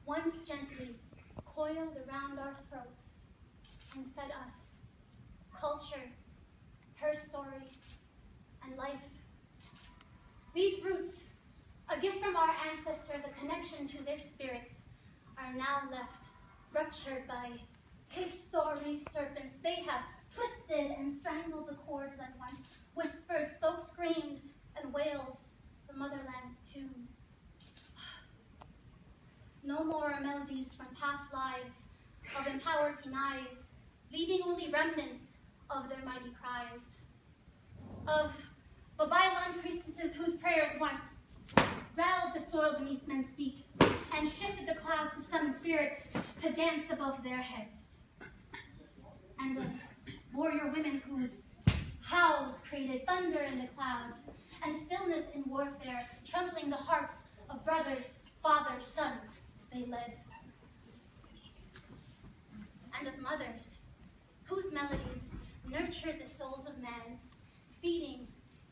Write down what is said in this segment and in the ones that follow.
once gently coiled around our throats and fed us culture, her story, and life. These roots, a gift from our ancestors, a connection to their spirits, are now left ruptured by his story serpents. They have twisted and strangled the cords that once whispered, spoke, screamed, and wailed the motherland's tune. No more melodies from past lives of empowered Pinays, leaving only remnants of their mighty cries. Of Babaylan priestesses whose prayers once rattled the soil beneath men's feet and shifted the clouds to summon spirits to dance above their heads. And of warrior women whose howls created thunder in the clouds and stillness in warfare, trembling the hearts of brothers, fathers, sons they led. And of mothers whose melodies nurtured the souls of men, feeding,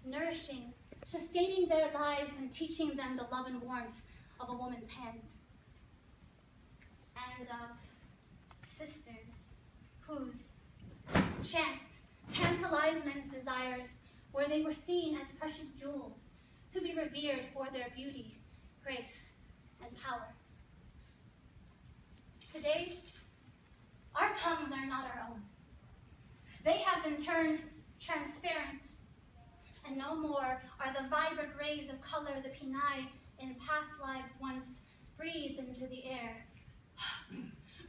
nourishing, sustaining their lives and teaching them the love and warmth of a woman's hand. And of sisters whose chants tantalized men's desires, where they were seen as precious jewels to be revered for their beauty, grace, and power. Today, our tongues are not our own. They have been turned transparent, and no more are the vibrant rays of color the Pinay in past lives once breathed into the air.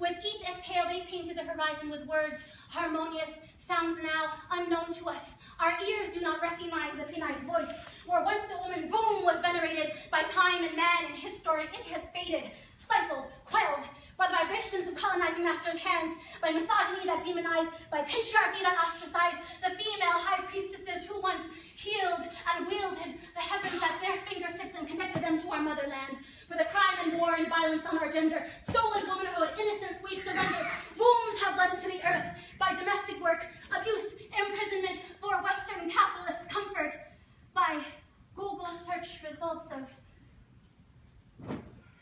With each exhale, they painted the horizon with words, harmonious sounds now unknown to us. Our ears do not recognize the Pinay's voice. Where once the woman's boom was venerated by time and man and history, it has faded, stifled, quelled by the vibrations of colonizing masters' hands, by misogyny that demonized, by patriarchy that ostracized the female high priestesses who once healed and wielded the heavens at their fingertips and connected them to our motherland. For the crime and war and violence on our gender, soul and womanhood, innocence we've surrendered, wombs have led into the earth by domestic work, abuse, imprisonment for Western capitalist comfort, by Google search results of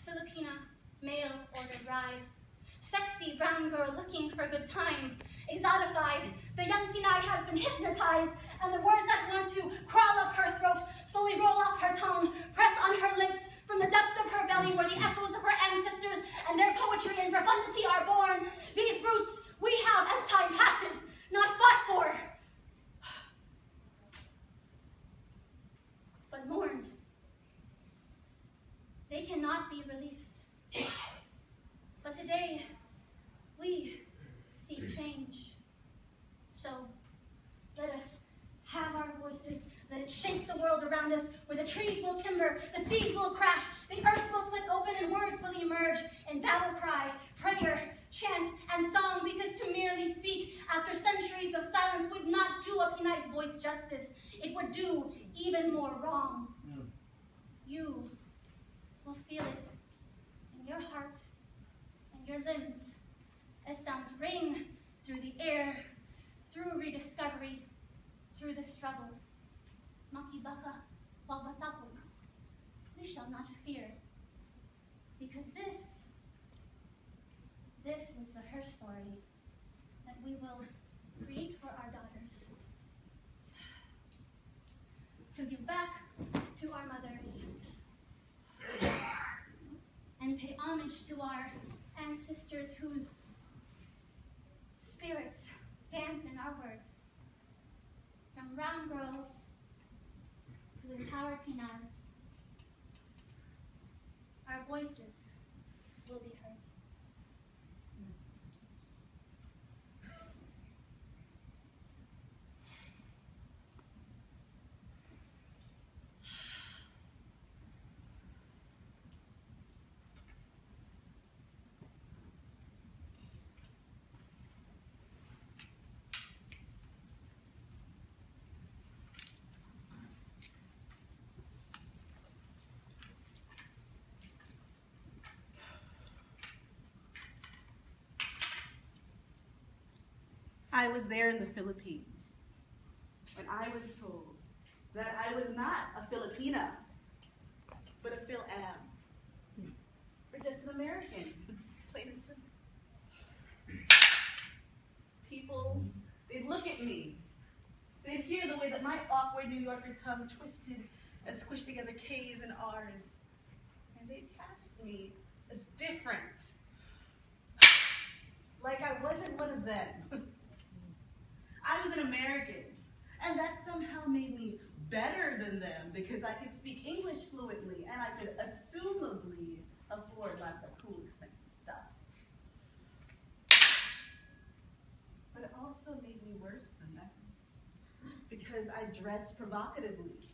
Filipina male ordered ride. Sexy brown girl looking for a good time, exotified. The young Pinay has been hypnotized, and the words that want to crawl up her throat slowly roll off her tongue, press on her lips from the depths of her belly where the echoes of her ancestors and their poetry and profundity are born. These roots we have as time passes, not fought for, but mourned. They cannot be released. But today, we seek change. So, let us have our voices, let it shake the world around us, where the trees will timber, the seas will crash, the earth will split open, and words will emerge in battle cry, prayer, chant, and song, because to merely speak after centuries of silence would not do a Pinay's voice justice. It would do even more wrong. You will feel it in your heart and your limbs as sounds ring through the air, through rediscovery, through the struggle. Makibaka wagmatapo. We shall not fear, because this is the her story that we will create for our daughters, to give back to our mothers and pay homage to our ancestors whose spirits dance in our words. From brown girls to empowered Pinays, our voices will be heard. I was there in the Philippines when I was told that I was not a Filipina, but a Phil-Am. For just a American, plain and simple. People, they'd look at me. They'd hear the way that my awkward New Yorker tongue twisted and squished together K's and R's. And they'd cast me as different. Like I wasn't one of them. I was an American. And that somehow made me better than them because I could speak English fluently and I could assumably afford lots of cool, expensive stuff. But it also made me worse than them because I dressed provocatively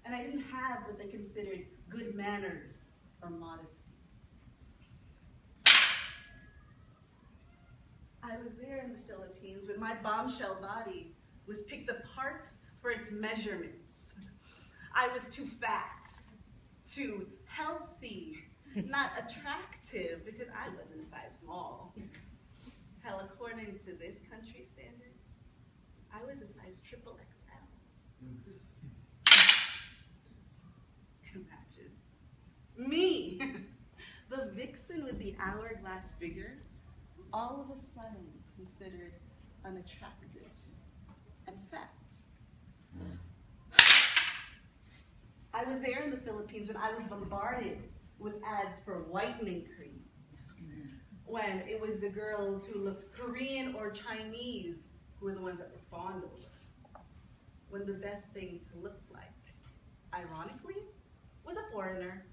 and I didn't have what they considered good manners or modesty. I was there in the Philippines when my bombshell body was picked apart for its measurements. I was too fat, too healthy, not attractive because I wasn't a size small. Hell, according to this country's standards, I was a size XXL. Imagine. Me, the vixen with the hourglass figure, all of a sudden considered unattractive and fat. I was there in the Philippines when I was bombarded with ads for whitening creams, when it was the girls who looked Korean or Chinese who were the ones that were fawned over, when the best thing to look like, ironically, was a foreigner.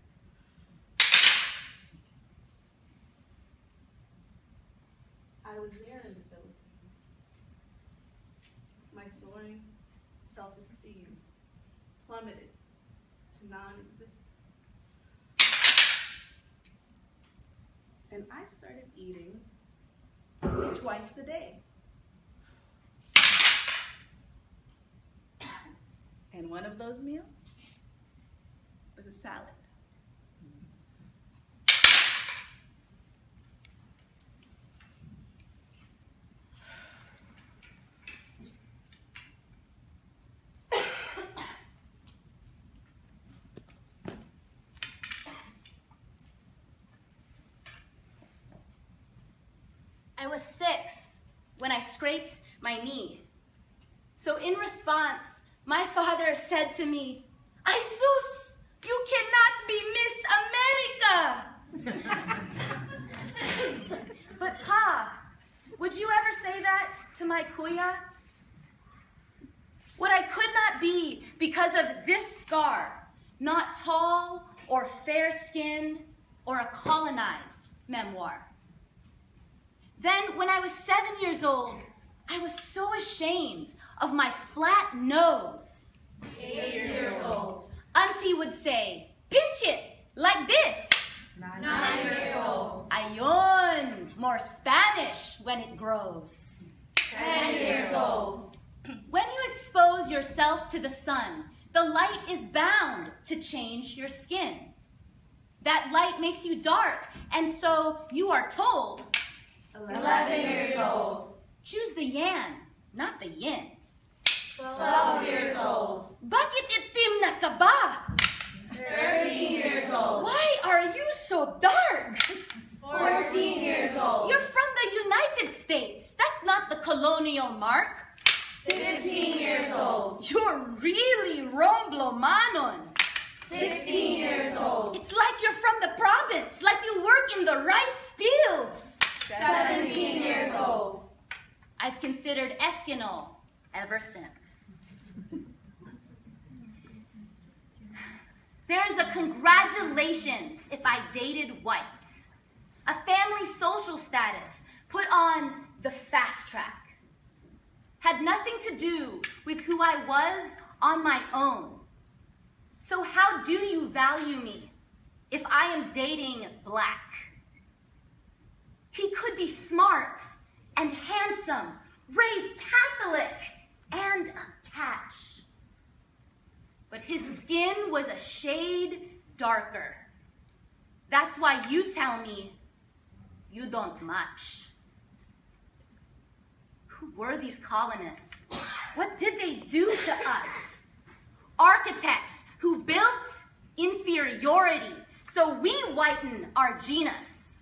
I was there in the Philippines. My soaring self-esteem plummeted to non-existence. And I started eating twice a day. And one of those meals was a salad. I was 6 when I scraped my knee. So in response, my father said to me, "Ay sus, you cannot be Miss America." But Pa, would you ever say that to my kuya? What I could not be because of this scar, not tall or fair-skinned or a colonized memoir. Then, when I was 7 years old, I was so ashamed of my flat nose. 8 years old. Auntie would say, "Pinch it, like this." 9 years old. Ayon, more Spanish when it grows. 10 years old. When you expose yourself to the sun, the light is bound to change your skin. That light makes you dark, and so you are told, 11 years old. choose the yan, not the yin. 12 years old. Bakit itim na ka ba? 13 years old. Why are you so dark? 14 years old. You're from the United States. That's not the colonial mark. 15 years old. You're really Romblomanon. 16 years old. It's like you're from the province, like you work in the rice fields. 17 years old. I've considered Eskinol ever since. There's a congratulations if I dated white. A family social status put on the fast track. Had nothing to do with who I was on my own. So how do you value me if I am dating black? He could be smart and handsome, raised Catholic, and a catch. But his skin was a shade darker. That's why you tell me you don't match. Who were these colonists? What did they do to us? Architects who built inferiority so we whiten our genus.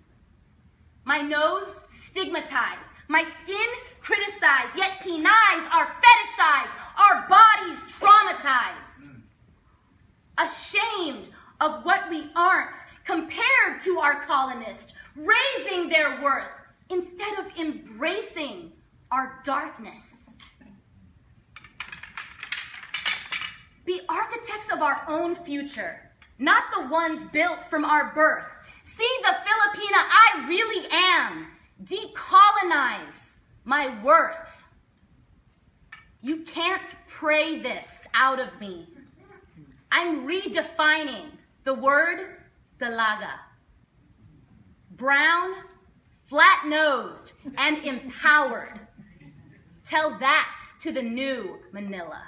My nose stigmatized, my skin criticized, yet Pinays are fetishized, our bodies traumatized. Ashamed of what we aren't, compared to our colonists, raising their worth instead of embracing our darkness. Be architects of our own future, not the ones built from our birth. See the Filipina I really am. Decolonize my worth. You can't pray this out of me. I'm redefining the word dalaga. Brown, flat-nosed, and empowered. Tell that to the new Manila.